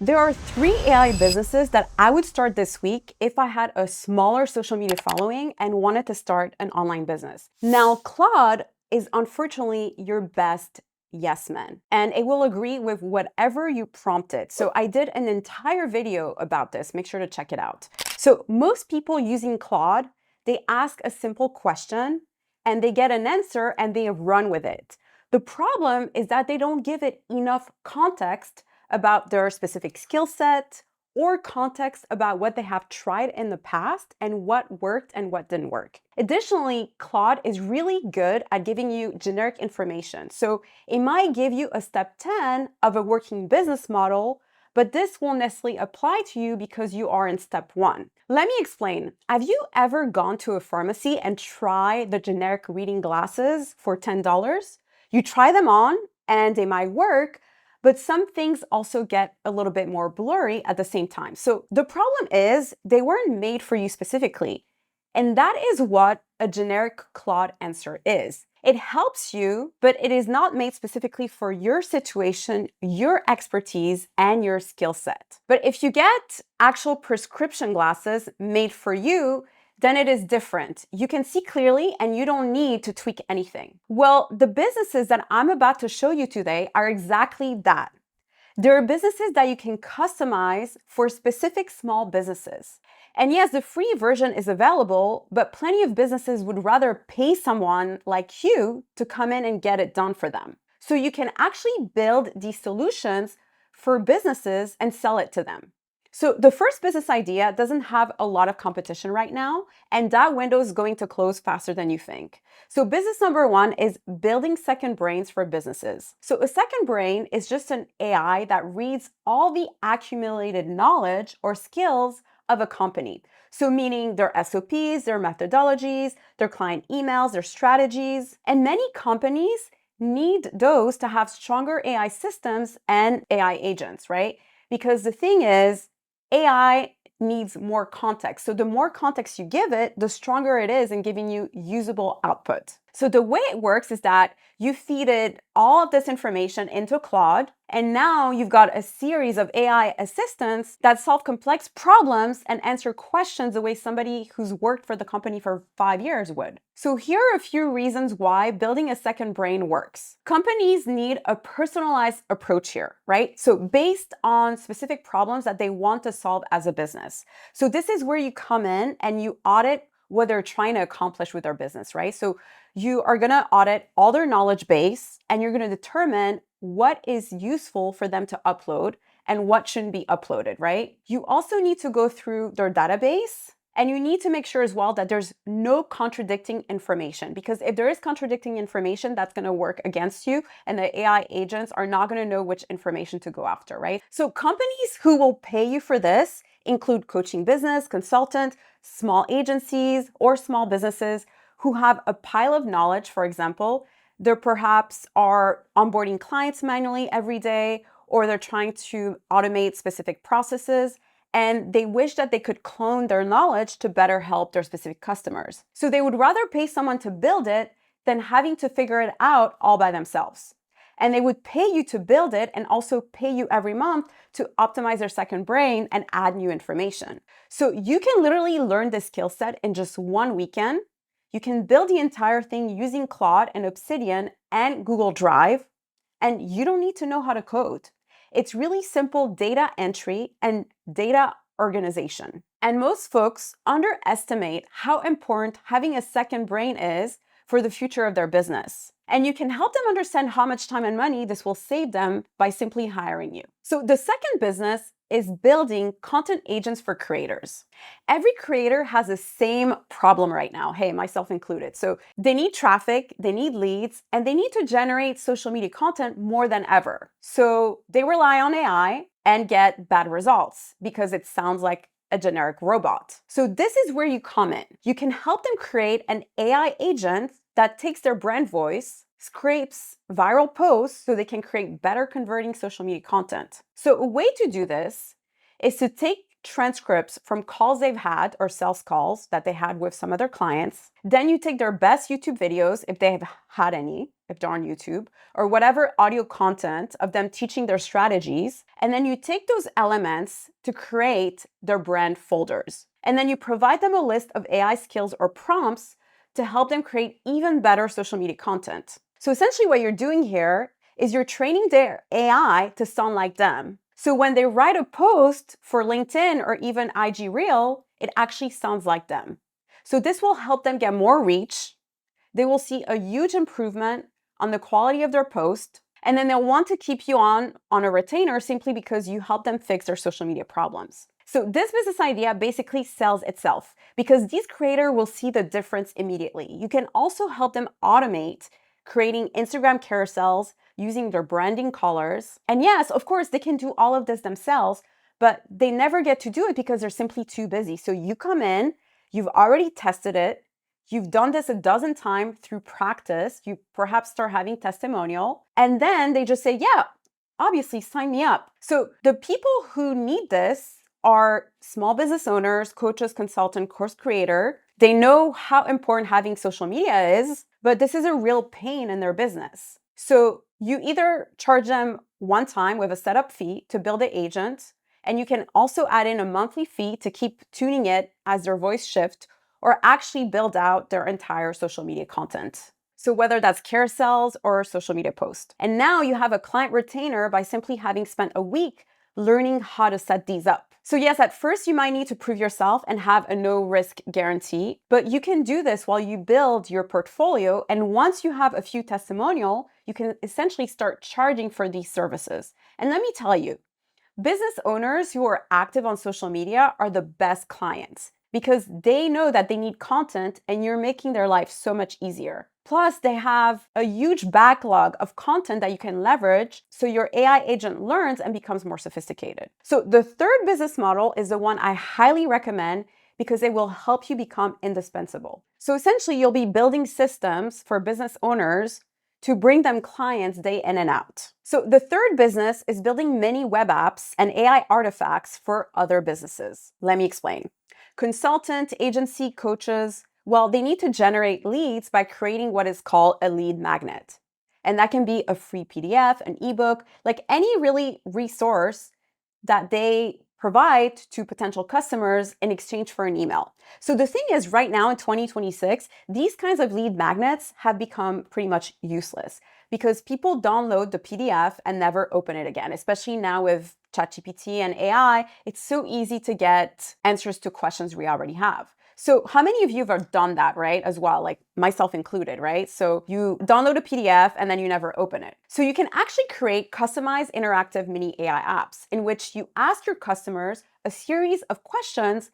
There are 3 AI businesses that I would start this week if I had a smaller social media following and wanted to start an online business. Now, Claude is unfortunately your best yes man, and it will agree with whatever you prompted. So I did an entire video about this. Make sure to check it out. So most people using Claude, they ask a simple question and they get an answer and they run with it. The problem is that they don't give it enough context about their specific skill set or context about what they have tried in the past and what worked and what didn't work. Additionally, Claude is really good at giving you generic information. So it might give you a step 10 of a working business model, but this won't necessarily apply to you because you are in step 1. Let me explain. Have you ever gone to a pharmacy and tried the generic reading glasses for $10? You try them on and they might work, but some things also get a little bit more blurry at the same time. So the problem is they weren't made for you specifically. And that is what a generic Claude answer is. It helps you, but it is not made specifically for your situation, your expertise, and your skill set. But if you get actual prescription glasses made for you, then it is different. You can see clearly and you don't need to tweak anything. Well, the businesses that I'm about to show you today are exactly that. There are businesses that you can customize for specific small businesses. And yes, the free version is available, but plenty of businesses would rather pay someone like you to come in and get it done for them. So you can actually build these solutions for businesses and sell it to them. So the first business idea doesn't have a lot of competition right now, and that window is going to close faster than you think. So business number 1 is building second brains for businesses. So a second brain is just an AI that reads all the accumulated knowledge or skills of a company. So meaning their SOPs, their methodologies, their client emails, their strategies. And many companies need those to have stronger AI systems and AI agents, right? Because the thing is, AI needs more context. So the more context you give it, the stronger it is in giving you usable output. So the way it works is that you feed it all of this information into Claude, and now you've got a series of AI assistants that solve complex problems and answer questions the way somebody who's worked for the company for 5 years would. So here are a few reasons why building a second brain works. Companies need a personalized approach here, right? So based on specific problems that they want to solve as a business. So this is where you come in and you audit what they're trying to accomplish with their business, right? So you are going to audit all their knowledge base and you're going to determine what is useful for them to upload and what shouldn't be uploaded, right? You also need to go through their database and you need to make sure as well that there's no contradicting information, because if there is contradicting information, that's going to work against you and the AI agents are not going to know which information to go after, right? So companies who will pay you for this include coaching business, consultant, small agencies, or small businesses who have a pile of knowledge. For example, they perhaps are onboarding clients manually every day, or they're trying to automate specific processes, and they wish that they could clone their knowledge to better help their specific customers. So they would rather pay someone to build it than having to figure it out all by themselves. And they would pay you to build it and also pay you every month to optimize their second brain and add new information. So you can literally learn this skill set in just one weekend. You can build the entire thing using Claude and Obsidian and Google Drive, and you don't need to know how to code. It's really simple data entry and data organization. And most folks underestimate how important having a second brain is for the future of their business. And you can help them understand how much time and money this will save them by simply hiring you. So the second business is building content agents for creators. Every creator has the same problem right now, hey, myself included. So they need traffic, they need leads, and they need to generate social media content more than ever. So they rely on AI and get bad results because it sounds like a generic robot. So this is where you come in. You can help them create an AI agent that takes their brand voice, scrapes viral posts so they can create better converting social media content. So a way to do this is to take transcripts from calls they've had or sales calls that they had with some other clients. Then you take their best YouTube videos, if they have had any, if they're on YouTube, or whatever audio content of them teaching their strategies. And then you take those elements to create their brand folders. And then you provide them a list of AI skills or prompts to help them create even better social media content. So essentially what you're doing here is you're training their AI to sound like them. So when they write a post for LinkedIn or even IG Reel, it actually sounds like them. So this will help them get more reach. They will see a huge improvement on the quality of their post. And then they'll want to keep you on a retainer simply because you help them fix their social media problems. So this business idea basically sells itself because these creators will see the difference immediately. You can also help them automate creating Instagram carousels using their branding colors. And yes, of course, they can do all of this themselves, but they never get to do it because they're simply too busy. So you come in, you've already tested it, you've done this a dozen times through practice, you perhaps start having testimonial, and then they just say, yeah, obviously sign me up. So the people who need this are small business owners, coaches, consultant, course creator. They know how important having social media is, but this is a real pain in their business. So you either charge them one time with a setup fee to build an agent, and you can also add in a monthly fee to keep tuning it as their voice shift, or actually build out their entire social media content. So whether that's carousels or social media posts. And now you have a client retainer by simply having spent a week learning how to set these up. So yes, at first you might need to prove yourself and have a no risk guarantee, but you can do this while you build your portfolio. And once you have a few testimonials, you can essentially start charging for these services. And let me tell you, business owners who are active on social media are the best clients because they know that they need content and you're making their life so much easier. Plus, they have a huge backlog of content that you can leverage so your AI agent learns and becomes more sophisticated. So the third business model is the one I highly recommend because it will help you become indispensable. So essentially, you'll be building systems for business owners to bring them clients day in and out. So the third business is building mini web apps and AI artifacts for other businesses. Let me explain. Consultant, agency, coaches, well, they need to generate leads by creating what is called a lead magnet. And that can be a free PDF, an ebook, like any really resource that they provide to potential customers in exchange for an email. So the thing is, right now in 2026, these kinds of lead magnets have become pretty much useless because people download the PDF and never open it again, especially now with ChatGPT and AI. It's so easy to get answers to questions we already have. So how many of you have done that, right? As well, like myself included, right? So you download a PDF and then you never open it. So you can actually create customized interactive mini AI apps in which you ask your customers a series of questions,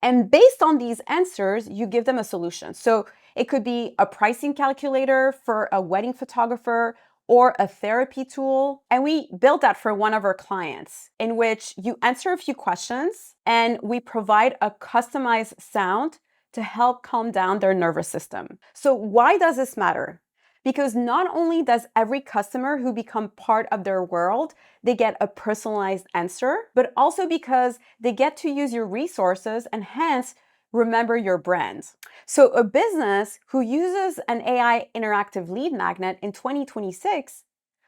and based on these answers, you give them a solution. So it could be a pricing calculator for a wedding photographer or a therapy tool. And we built that for one of our clients in which you answer a few questions and we provide a customized sound to help calm down their nervous system. So why does this matter? Because not only does every customer who become part of their world, they get a personalized answer, but also because they get to use your resources and hence remember your brand. So a business who uses an AI interactive lead magnet in 2026,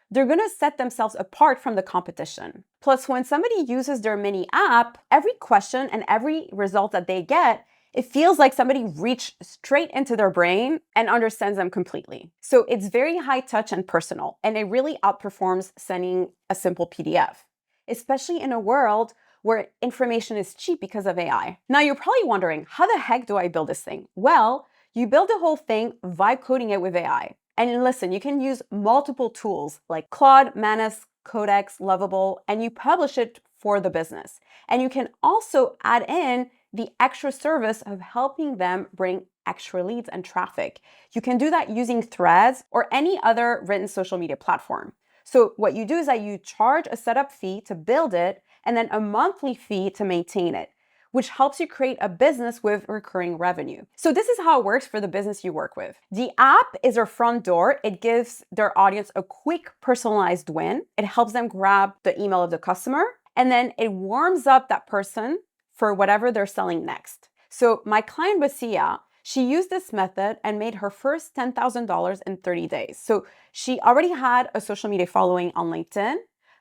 they're going to set themselves apart from the competition. Plus, when somebody uses their mini app, every question and every result that they get, it feels like somebody reached straight into their brain and understands them completely. So it's very high touch and personal, and it really outperforms sending a simple PDF, especially in a world where information is cheap because of AI. Now you're probably wondering, how the heck do I build this thing? Well, you build the whole thing vibe coding it with AI. And listen, you can use multiple tools like Claude, Manus, Codex, Lovable, and you publish it for the business. And you can also add in the extra service of helping them bring extra leads and traffic. You can do that using Threads or any other written social media platform. So what you do is that you charge a setup fee to build it and then a monthly fee to maintain it, which helps you create a business with recurring revenue. So this is how it works for the business you work with. The app is our front door. It gives their audience a quick personalized win. It helps them grab the email of the customer, and then it warms up that person for whatever they're selling next. So my client Basia, She used this method and made her first $10,000 in 30 days. So she already had a social media following on LinkedIn,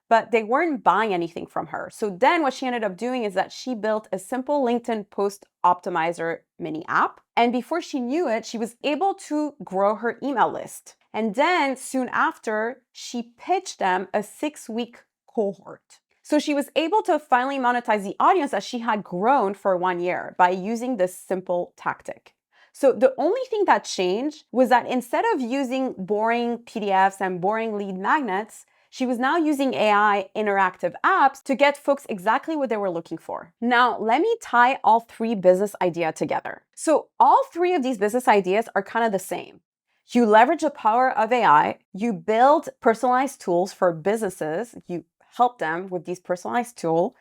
but they weren't buying anything from her. So then what she ended up doing is that she built a simple LinkedIn post optimizer mini app. And before she knew it, she was able to grow her email list. And then soon after, she pitched them a 6-week cohort. So she was able to finally monetize the audience that she had grown for 1 year by using this simple tactic. So the only thing that changed was that instead of using boring PDFs and boring lead magnets, she was now using AI interactive apps to get folks exactly what they were looking for. Now, let me tie all 3 business ideas together. So all 3 of these business ideas are kind of the same. You leverage the power of AI, you build personalized tools for businesses, you help them with these personalized tools.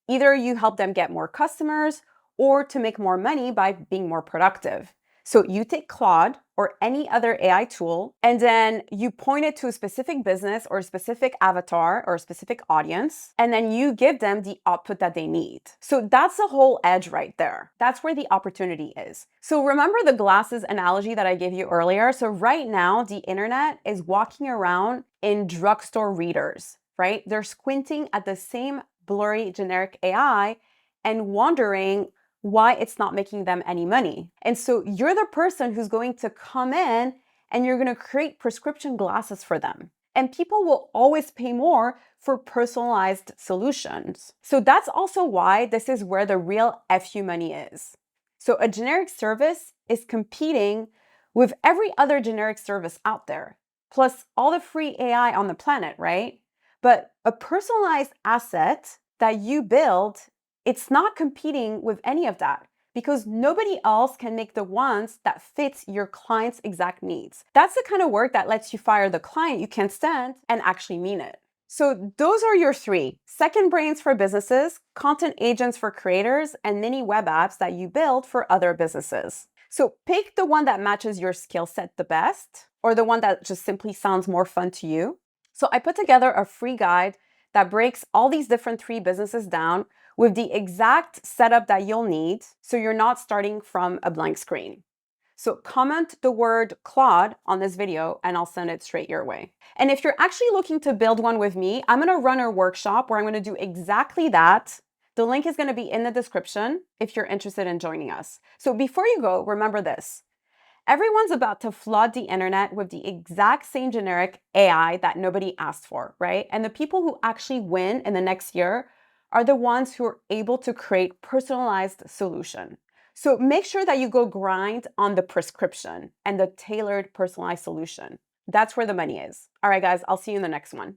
Either you help them get more customers or to make more money by being more productive. So you take Claude or any other AI tool, and then you point it to a specific business or a specific avatar or a specific audience, and then you give them the output that they need. So that's the whole edge right there. That's where the opportunity is. So remember the glasses analogy that I gave you earlier? So right now, the internet is walking around in drugstore readers, right? They're squinting at the same blurry generic AI and wondering why it's not making them any money. And so you're the person who's going to come in and you're going to create prescription glasses for them. And people will always pay more for personalized solutions. So that's also why this is where the real FU money is. So a generic service is competing with every other generic service out there, plus all the free AI on the planet, right? But a personalized asset that you build, it's not competing with any of that because nobody else can make the ones that fits your client's exact needs. That's the kind of work that lets you fire the client you can't stand and actually mean it. So those are your 3: second brains for businesses, content agents for creators, and mini web apps that you build for other businesses. So pick the one that matches your skill set the best, or the one that just simply sounds more fun to you. So I put together a free guide that breaks all these different 3 businesses down with the exact setup that you'll need so you're not starting from a blank screen. So comment the word Claude on this video and I'll send it straight your way. And if you're actually looking to build one with me, I'm gonna run a workshop where I'm gonna do exactly that. The link is gonna be in the description if you're interested in joining us. So before you go, remember this. Everyone's about to flood the internet with the exact same generic AI that nobody asked for, right? And the people who actually win in the next year are the ones who are able to create personalized solution. So make sure that you go grind on the prescription and the tailored personalized solution. That's where the money is. All right, guys, I'll see you in the next one.